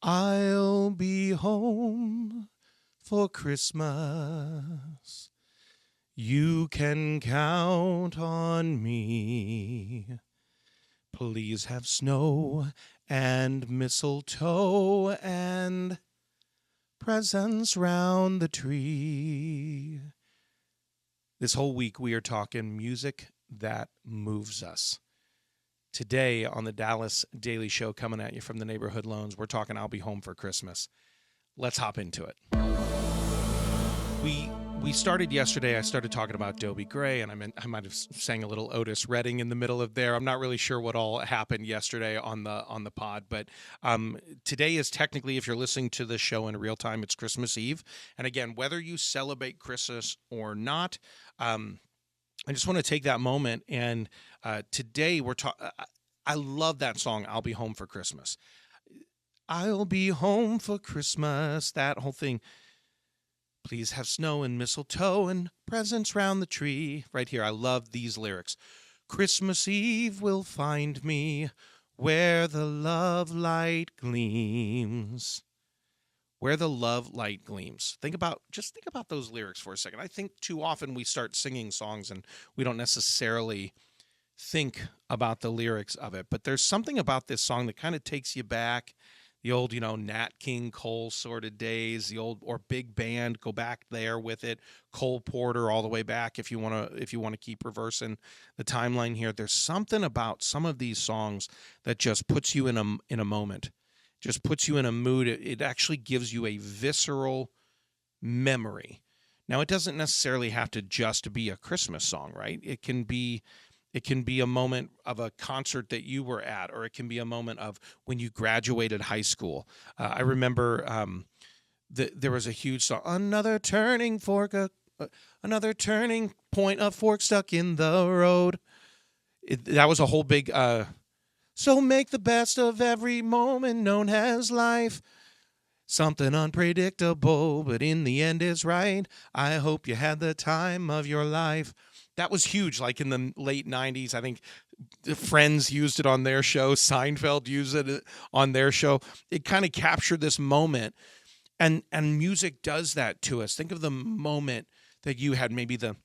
I'll be home for Christmas. You can count on me. Please have snow and mistletoe and presents round the tree. This whole week, we are talking music that moves us. Today on the Dallas Daily Show, coming at you from the Neighborhood Loans, we're talking I'll Be Home for Christmas. Let's hop into it. We started yesterday. I started talking about Dobie Gray, and I might have sang a little Otis Redding in the middle of there. I'm not really sure what all happened yesterday on the pod, but today is technically, if you're listening to the show in real time, it's Christmas Eve. And again, whether you celebrate Christmas or not, I just want to take that moment. And today we're talking. I love that song, "I'll Be Home for Christmas." I'll be home for Christmas. That whole thing. Please have snow and mistletoe and presents round the tree. Right here, I love these lyrics. Christmas Eve will find me where the love light gleams. Where the love light gleams. Think about those lyrics for a second. I think too often we start singing songs and we don't necessarily think about the lyrics of it. But there's something about this song that kind of takes you back. The old, Nat King Cole sort of days, the old or big band, go back there with it. Cole Porter all the way back if you want to keep reversing the timeline here. There's something about some of these songs that just puts you in a moment. Just puts you in a mood. It actually gives you a visceral memory. Now, it doesn't necessarily have to just be a Christmas song, right? It can be a moment of a concert that you were at, or it can be a moment of when you graduated high school. I remember there was a huge song, another turning point, a fork stuck in the road. That was a whole big, so make the best of every moment known as life. Something unpredictable, but in the end is right. I hope you had the time of your life. That was huge, like in the late 90s. I think Friends used it on their show. Seinfeld used it on their show. It kind of captured this moment. And music does that to us. Think of the moment that you had, maybe the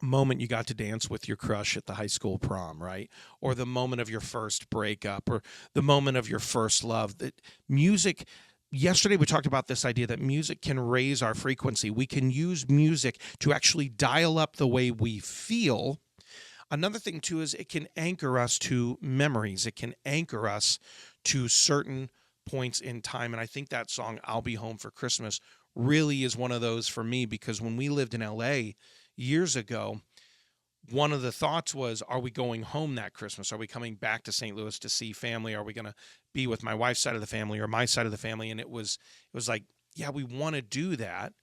moment you got to dance with your crush at the high school prom, right? Or the moment of your first breakup, or the moment of your first love. That music. Yesterday, we talked about this idea that music can raise our frequency. We can use music to actually dial up the way we feel. Another thing, too, is it can anchor us to memories. It can anchor us to certain points in time. And I think that song, "I'll Be Home for Christmas," really is one of those for me, because when we lived in LA years ago, one of the thoughts was, are we going home that Christmas? Are we coming back to St. Louis to see family? Are we going to be with my wife's side of the family or my side of the family? And it was like, yeah, we want to do that.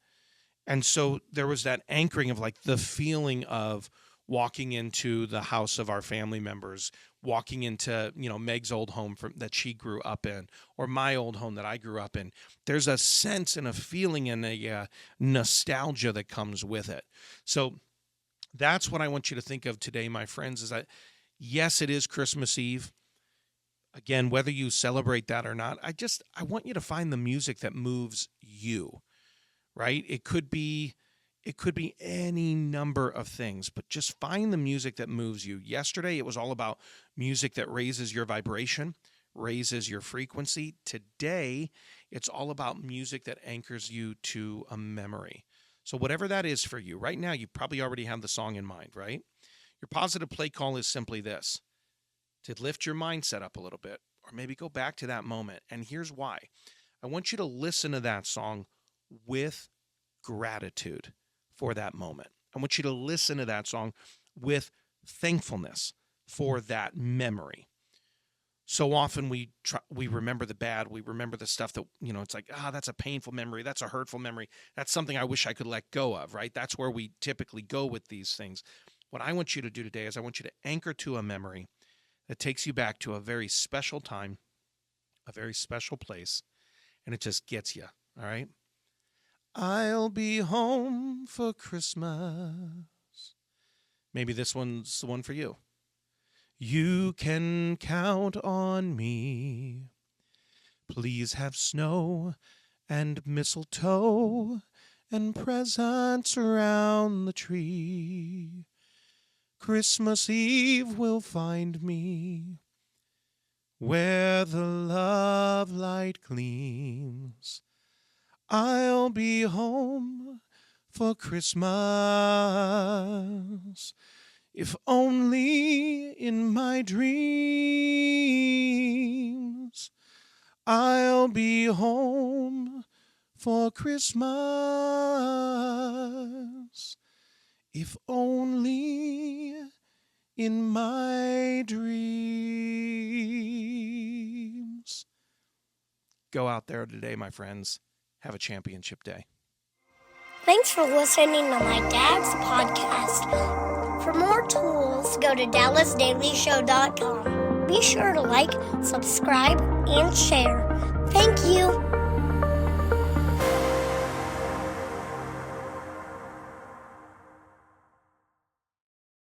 And so there was that anchoring of like the feeling of walking into the house of our family members, walking into, Meg's old home that she grew up in, or my old home that I grew up in. There's a sense and a feeling and a nostalgia that comes with it. So that's what I want you to think of today, my friends, is that, yes, it is Christmas Eve. Again, whether you celebrate that or not, I want you to find the music that moves you, right? It could be any number of things, but just find the music that moves you. Yesterday, it was all about music that raises your vibration, raises your frequency. Today, it's all about music that anchors you to a memory. So whatever that is for you, right now, you probably already have the song in mind, right? Your positive play call is simply this: to lift your mindset up a little bit, or maybe go back to that moment. And here's why. I want you to listen to that song with gratitude for that moment. I want you to listen to that song with thankfulness for that memory. So often we remember the bad, we remember the stuff that, it's like, that's a painful memory, that's a hurtful memory, that's something I wish I could let go of, right? That's where we typically go with these things. What I want you to do today is I want you to anchor to a memory that takes you back to a very special time, a very special place, and it just gets you, all right? I'll be home for Christmas. Maybe this one's the one for you. You can count on me. Please have snow and mistletoe and presents around the tree. Christmas Eve will find me where the love light gleams. I'll be home for Christmas, if only in my dreams. I'll be home for Christmas, if only in my dreams. Go out there today, my friends. Have a championship day. Thanks for listening to my dad's podcast. For more tools, go to DallasDailyShow.com. Be sure to like, subscribe, and share.